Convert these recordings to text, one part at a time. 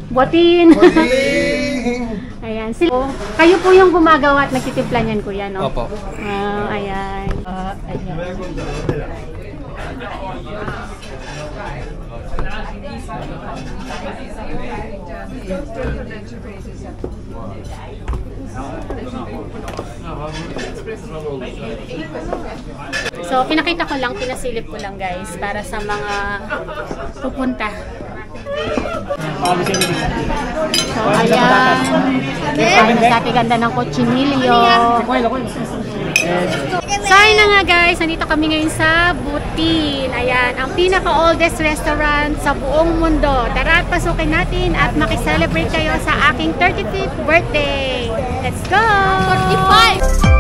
Butin. Ayan. Kayo po yung gumagawa at nagtitimpla niyan, kuya, no? Opo. Ayan. Ayan. So, pinakita ko lang, pinasilip ko lang guys para sa mga pupunta. So, ayan. Dati ganda ng kutsinilyo. So, ayun na nga guys, nandito kami ngayon sa Butin. Ayan, ang pinaka-oldest restaurant sa buong mundo. Tara at pasukin natin at makiselebrate kayo sa aking 35th birthday. Let's go! 45!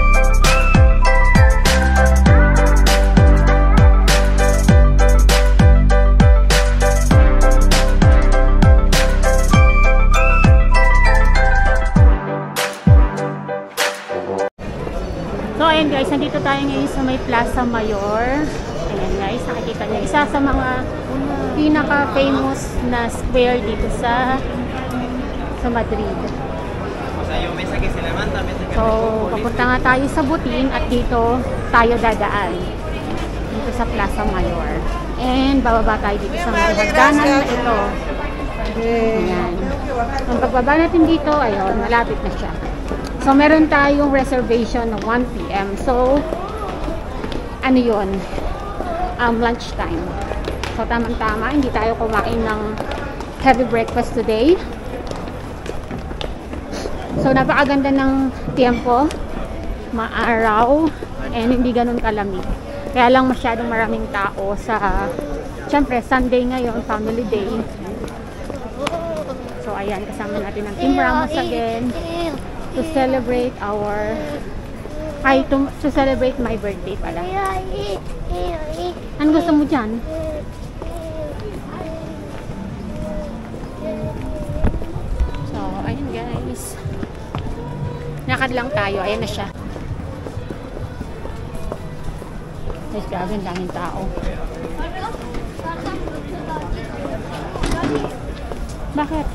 So ayan guys, nandito tayo ngayon sa may Plaza Mayor. Ayan guys, nakikita niyo. Isa sa mga pinaka-famous na square dito sa Madrid. So, papunta nga tayo sa Butin at dito tayo dadaan. Dito sa Plaza Mayor. And bababa tayo dito sa mga hagdanan na ito. Ayan. Ang pagbaba natin dito, ayun, malapit na siya. So, meron tayong reservation ng 1 PM. So, ano yun? Lunch time. So, tamang-tama. Hindi tayo kumain ng heavy breakfast today. So, napakaganda ng tiempo. Maaraw. And hindi ganun kalamig. Kaya lang masyadong maraming tao sa, syempre, Sunday ngayon, family day. So, ayan. Kasama natin ang Team Ramos again. To celebrate our to celebrate my birthday pala. Ano gusto mo dyan? So, ayun guys. Lakad lang tayo. Ayan na siya. Guys, grabe ang daming tao. Bakit?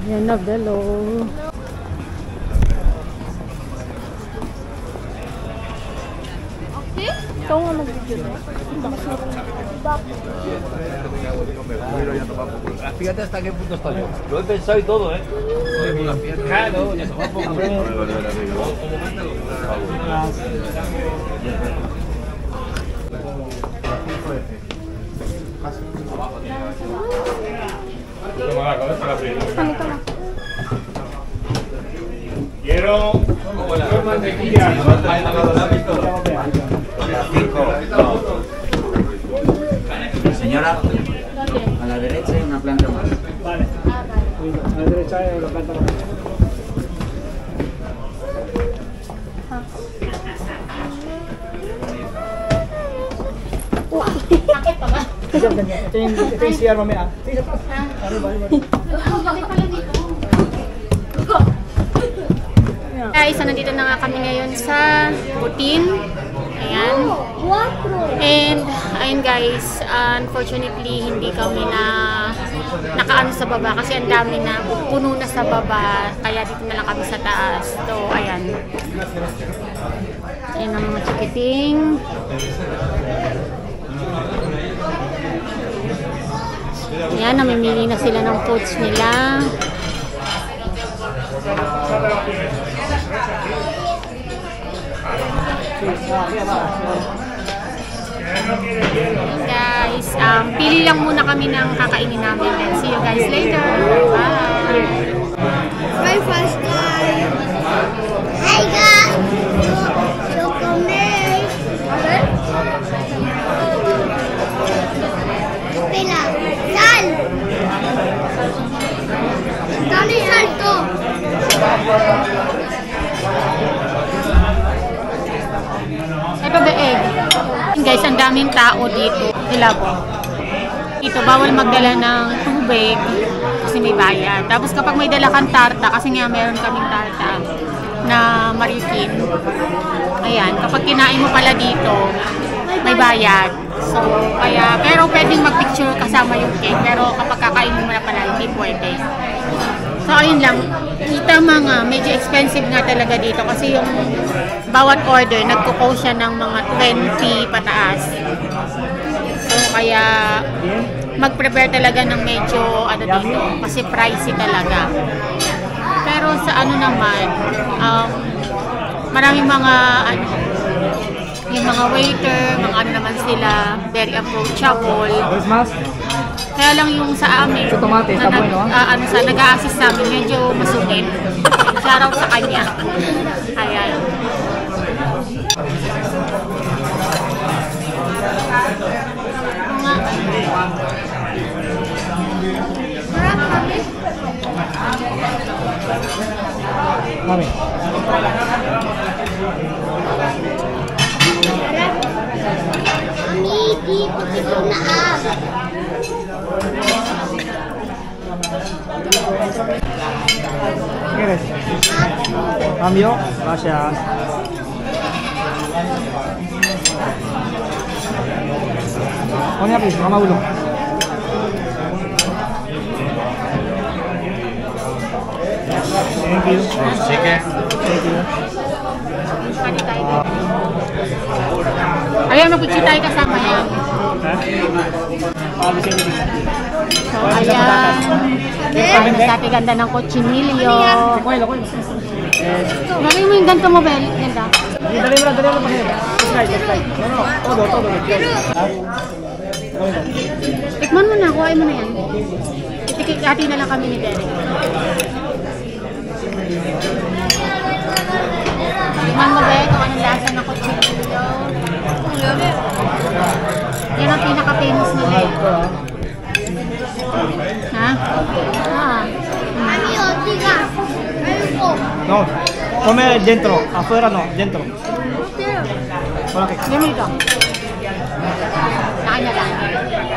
Yan na below. Okay? Ikaw nga mag-video na. Fíjate hasta qué punto estoy yo. Lo he pensado y todo, ¿eh? Claro, ya se va a poco. Quiero mantequilla. Señora, a la derecha hay una planta más. Vale. A la derecha hay una planta más. Sakit pa ba? Ito yung CR mamaya. Guys, nandito na nga kami ngayon sa Butin. Ayan. And, ayun guys, unfortunately, hindi kami nakaano sa baba kasi ang dami na, puno na sa baba. Kaya dito na lang kami sa taas. So, ayan. Ayan ang mga chikiting. Ayan, namimili na sila ng foods nila. Guys, pili lang muna kami ng kakainin namin. And see you guys later. Bye! Breakfast time! Hey guys! Chocolate! Pila! Sal! Dami salto! Ito the egg. Guys, ang daming tao dito. Ilabo. Dito, bawal magdala ng tubig kasi may bayad. Tapos kapag may dala kang tarta, kasi nga meron kaming tarta na marikin. Ayan, kapag kinain mo pala dito, may bayad. So, kaya, pero pwedeng mag-picture kasama yung cake. Pero kapag kakainin mo na pala, hindi pwede. So, ayun lang. Tama nga, medyo expensive nga talaga dito kasi yung bawat order, nagko-cost siya ng mga 20 pataas. So, kaya mag-prepare talaga ng medyo ano dito kasi pricey talaga. Pero sa ano naman, maraming mga ano, yung mga waiter, mga ano naman sila, very approachable. Kaya lang yung sa amin, na nag-a-assist sa amin, medyo masungit. Shoutout sa kanya. Ayan. Mami. Mami, dito dito na ¿Quieres? Cambio. Gracias. Pon aquí, mama ulo. Thank you. Chicken. Thank you. Ayan, mag-picture tayo kasama yan. So, ayan. Dati ganda ng kutsinilyo. Lagay mo yung ganito mo, Bel. Ganda. Dali mo pa kayo. Slide. No. Todo. Tikman mo na, kuhain mo na yan. Itikik-hati na lang kami ni Derek. Tikman mo, Bel, kung anong lasa ng kutsinilyo. Yan ang pinaka-famous nila eh. Ha? Mami, diga. Ayoko. No. Come dentro. Afuera no. Dentro. Wala kay. Yan mo ito. Nakanya lang.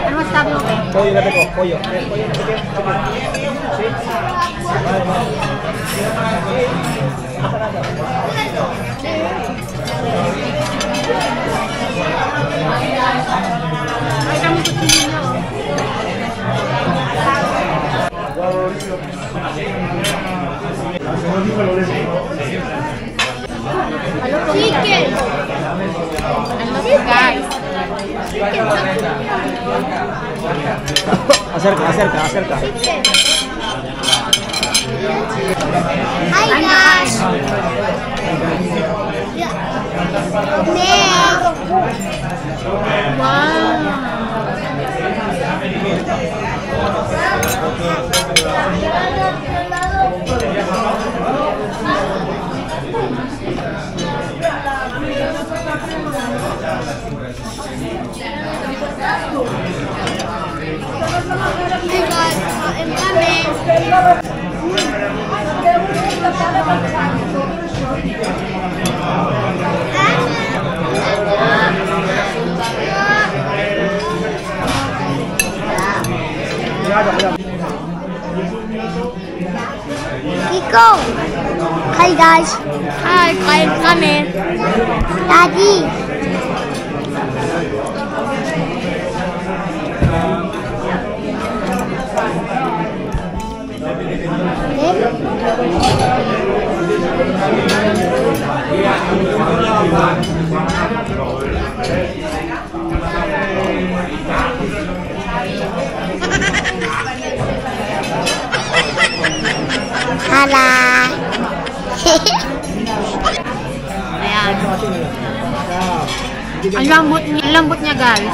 Ano masasabi mo, Bel? Pollo labi ko. Pollo. Ay, kami kutsinilyo. Chicken. Hello guys. Acerca. Hi guys. Hey guys, I'm coming. Kiko. Hi guys. Hi, I'm coming. Daddy. Hala. Ayan. Ang lambot niya guys.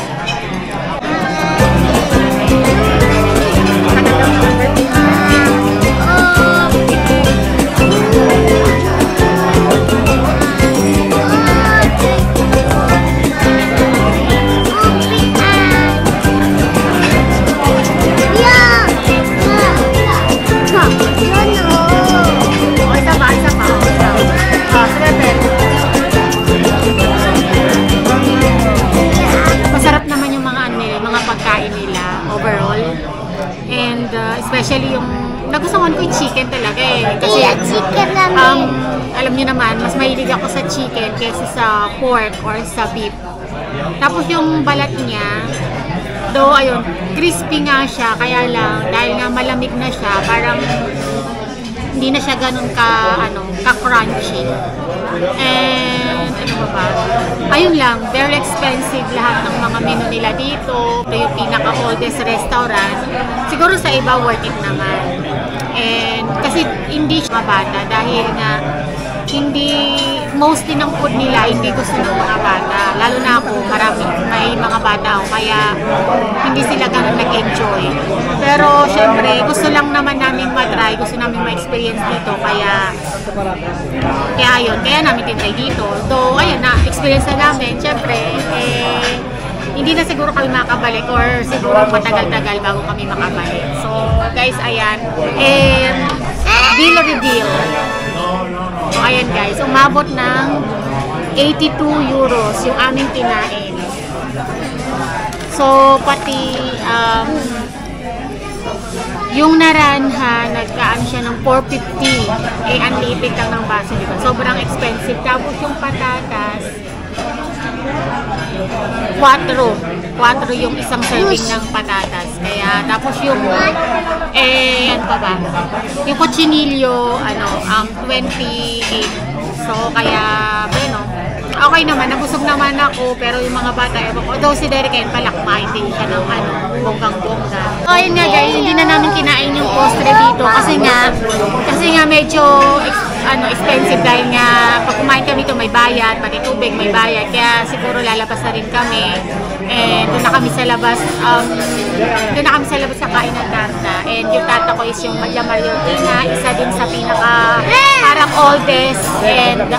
Especially yung nagustuhan ko yung chicken talaga eh. Kasi chicken alam niyo naman, mas mahilig ako sa chicken kaysa sa pork or sa beef. Tapos yung balat niya, though ayun, crispy nga siya, kaya lang dahil nga malamig na siya, parang hindi na siya ganun ka crunchy. And ano ba? Ayun lang, very expensive lahat ng mga menu nila dito. Ito yung pinaka oldest restaurant. Siguro sa iba worth it naman. And kasi hindi siya bata dahil nga hindi mostly ng food nila hindi gusto ng mga bata. Lalo na ako, may mga bata ako, kaya hindi sila ganun nag-enjoy. Pero syempre, gusto lang naman namin matry, gusto namin ma-experience dito, kaya yun, kaya namin tinry dito. Though, ayun na, experience na namin, syempre, hindi na siguro kami makabalik or siguro matagal-tagal bago kami makabalik. So, guys, ayan, bill reveal. So, ayan guys, umabot ng 82 euros yung aming kinain. So, pati yung naranha, nagkaan siya ng 450. Unlimited lang ng baso, diba? Sobrang expensive. Tapos yung patatas, 4 yung isang serving ng patatas. Kaya, tapos yung, ano pa ba? Yung cochinillo, 28. So, kaya, okay naman, nabusog naman ako, pero yung mga bata, although si Derek ayun pala, kumain din siya ng bonggang-bongga. So, ayun nga guys, hindi na namin kinain yung postre dito kasi nga medyo expensive dahil nga pag kumain kami ito may bayad, pati tubig may bayad, kaya siguro lalabas na rin kami. And doon na kami sa labas, sa kainan tata. And yung tata ko is yung La Mariotina, isa din sa parang oldest and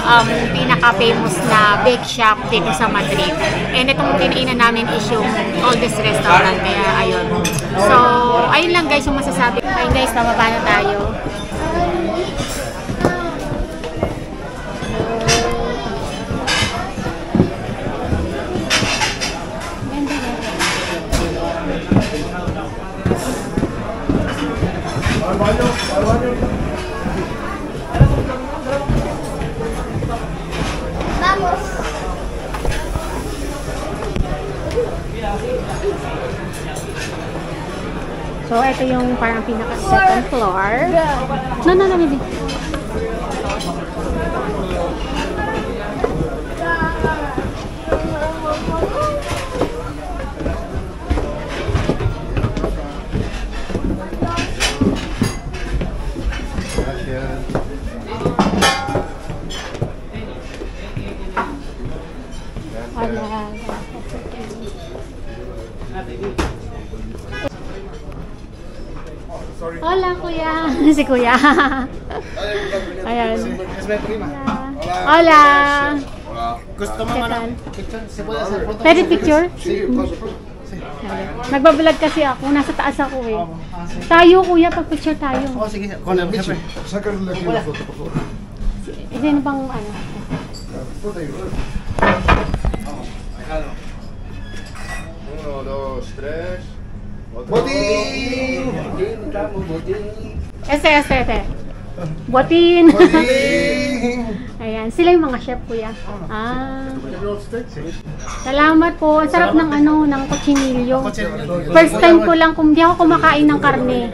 pinaka-famous na bake shop dito sa Madrid. And itong kinainan namin is yung oldest restaurant, kaya ayun. So, ayun lang guys yung masasabi. Ayun guys, pababa na tayo. Vamos. So, ito yung parang pinaka-second floor. No, baby. Hola, kuya. Si kuya. Ayan. Hola. Gusto mo man picture? Se puede hacer foto? Pwede picture? Nagbablog kasi ako. Nasa taas ako eh. Tayo, kuya. Pag-picture tayo. Oh, sige. Con el bicho. Sácale aquí la foto, por favor. Ito yun bang Foto ahí, bro. 1, 2, 3. ¡Botín! Este. Botin. Ayan, sila yung mga chef, kuya. Salamat po. Ang sarap ng ng cochinillo. First time ko lang, hindi ako kumakain ng karne.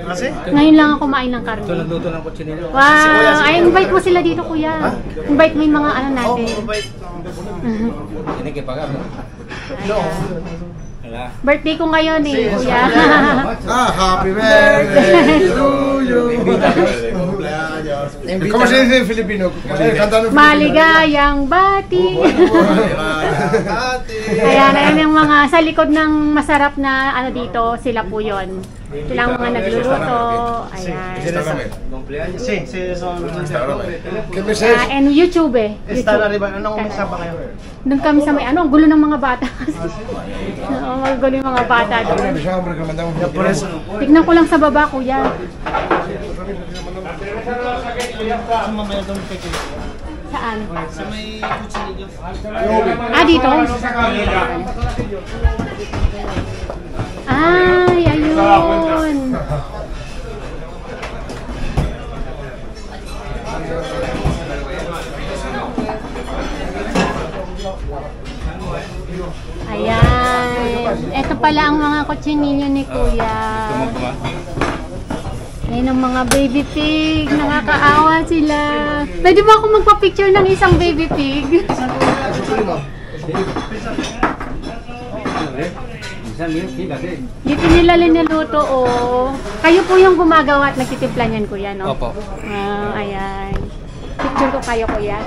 Ngayon lang ako kumain ng karne. Ito nagluto ng cochinillo. Wow! Ay, invite mo sila dito, kuya. Invite mo yung mga natin. Tiene que pagar, ¿no? Birthday ko ngayon eh, kuya. Happy birthday to you. ¿Cómo se dice en filipino? Maligayang bati. Ayan yung mga sa likod ng masarap na dito, sila po yun. Sila ang mga nagluluto. Ayan. Sí, son ¿Qué mes es? And YouTube eh. Está arriba. Anong mesa ba kayo? Doon kami sa may ang gulo ng mga bata. Oo, magulo yung mga bata doon. Por eso. Tignan ko lang sa baba, kuya. Saan? Sa may kutsilyo. Dito? Ay, ayun. Ito pala ang mga kutsinilyo ni Kuya. Ayan ang mga baby pig. Nakakaawa sila. Pwede ba ako magpa-picture ng isang baby pig? Dito nila linaluto, oh. Kayo po yung gumagawa at nagtitimpla niyan, Kuya, no? Opo. Ah, ayan. Picture ko kayo, Kuya.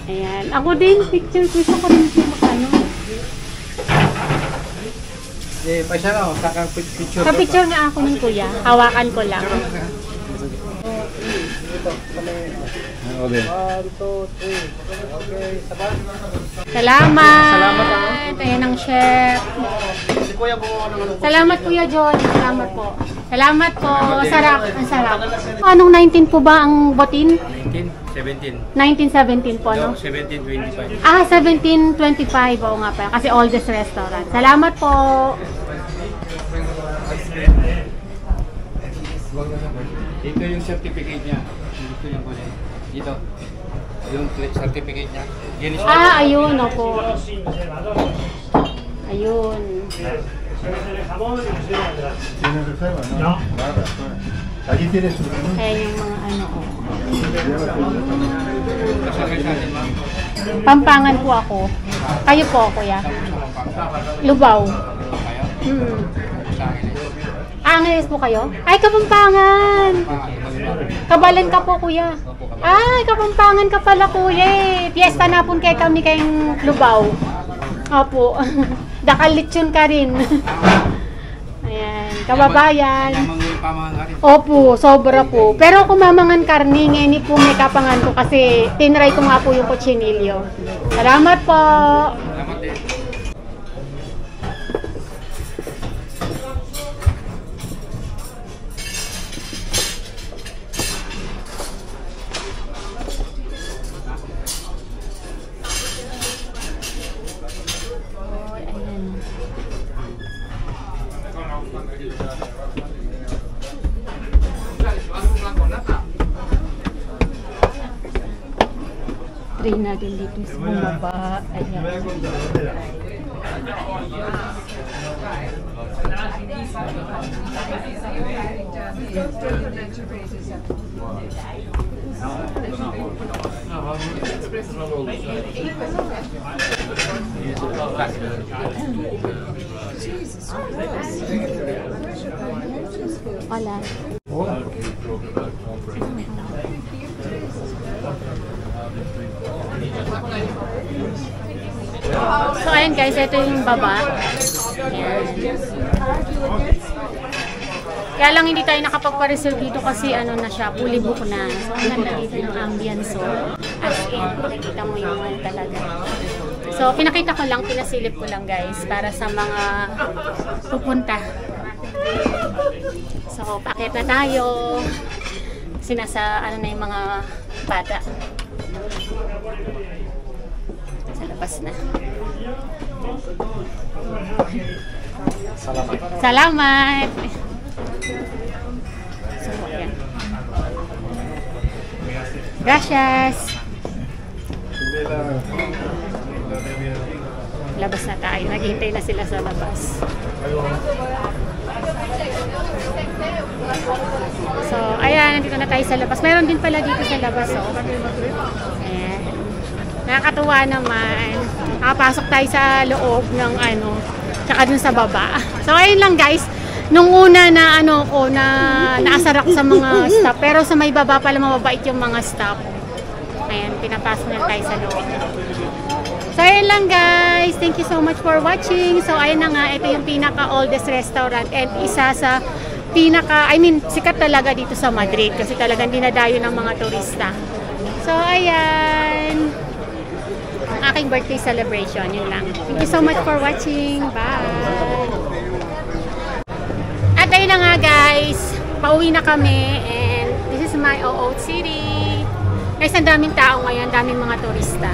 Ayan. Ako din, picture ko. Gusto ko rin ano. Pasya na, kakang picture. Ka-picture nga ako ng Kuya. Hawakan ko lang. Salamat. Ayan ang chef. Salamat Kuya John. Salamat po. Salamat po. Sarap. Ang sarap. Anong 19 po ba ang botin? 17. 1917 po, no? 1725. Ah, 1725. Oo nga pala. Kasi oldest restaurant. Salamat po. Ito yung certificate niya. Dito yung kunin. Dito. Yung certificate niya. Ah, ayun. Opo. Ayun. Allí tienes tu menú. Kaya yung mga ano. Pampangan po ako. Kayo po, Kuya. Lubaw. Angeles po kayo? Ay, Kapampangan! Kabalan ka po, Kuya. Ay, Kapampangan ka pala, Kuya. Fiesta na po kay kami kayong Lubaw. Opo. Dakalitsyon ka rin. Ayan, kababayan. Opo, sobra po. Pero kung mamangan karni, ngayon po may kapangan ko kasi tinry ko nga po yung kutsinilyo. Salamat po! Try natin dito sa baba. Ayan. Wala. So ayan guys, ito yung baba. Ayan. Kaya lang hindi tayo nakapagpa-reserve dito kasi ano na siya, fully book na. So ang ganda dito yung ambience. So as in, nakikita mo yung ano talaga. So pinakita ko lang, pinasilip ko lang guys para sa mga pupunta. So paakit na tayo. Sinasa ano na yung mga bata. Sa labas na. Salamat. Salamat! So, ayan. Gracias! Labas na tayo. Naghihintay na sila sa labas. So, ayan. Nandito na tayo sa labas. Mayroon din pala dito sa labas. Oh. Ayan. Nakakatuwa naman. Nakapasok tayo sa loob ng ano, tsaka dun sa baba. So, ayun lang guys. Nung una na ano ko, na naasarak sa mga staff. Pero sa may baba pala mababait yung mga staff. Ayan, pinapasok na tayo sa loob. So, ayun lang guys. Thank you so much for watching. So, ayun na nga. Ito yung pinaka-oldest restaurant and isa sa sikat talaga dito sa Madrid. Kasi talagang dinadayo ng mga turista. So, ayan. Ang aking birthday celebration. Yun lang. Thank you so much for watching. Bye! At ayun na nga guys. Pauwi na kami. And this is my OOT City. Guys, ang daming tao ngayon. Daming mga turista.